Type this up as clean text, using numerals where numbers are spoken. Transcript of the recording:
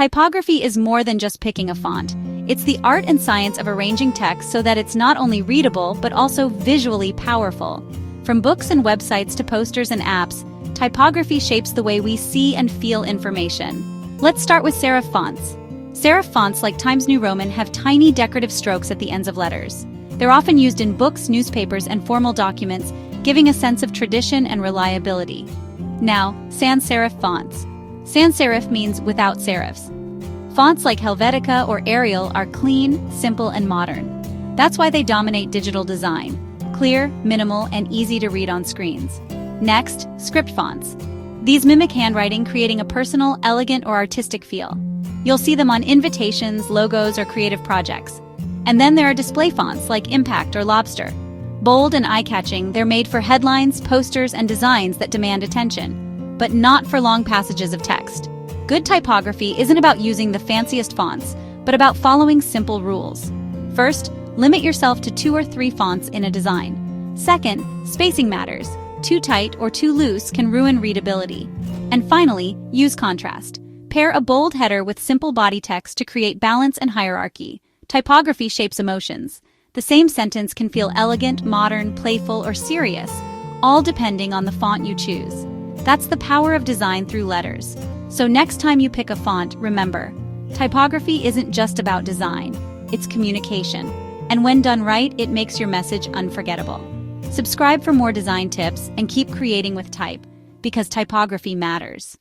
Typography is more than just picking a font. It's the art and science of arranging text so that it's not only readable but also visually powerful. From books and websites to posters and apps, typography shapes the way we see and feel information. Let's start with serif fonts. Serif fonts like Times New Roman have tiny decorative strokes at the ends of letters. They're often used in books, newspapers, and formal documents, giving a sense of tradition and reliability. Now, sans serif fonts. Sans serif means without serifs. Fonts like Helvetica or Arial are clean, simple, and modern. That's why they dominate digital design. Clear, minimal, and easy to read on screens. Next, script fonts. These mimic handwriting, creating a personal, elegant, or artistic feel. You'll see them on invitations, logos, or creative projects. And then there are display fonts like Impact or Lobster. Bold and eye-catching, they're made for headlines, posters, and designs that demand attention, but not for long passages of text. Good typography isn't about using the fanciest fonts, but about following simple rules. First, limit yourself to 2 or 3 fonts in a design. Second, spacing matters. Too tight or too loose can ruin readability. And finally, use contrast. Pair a bold header with simple body text to create balance and hierarchy. Typography shapes emotions. The same sentence can feel elegant, modern, playful, or serious, all depending on the font you choose. That's the power of design through letters. So next time you pick a font, remember, typography isn't just about design, it's communication. And when done right, it makes your message unforgettable. Subscribe for more design tips and keep creating with type, because typography matters.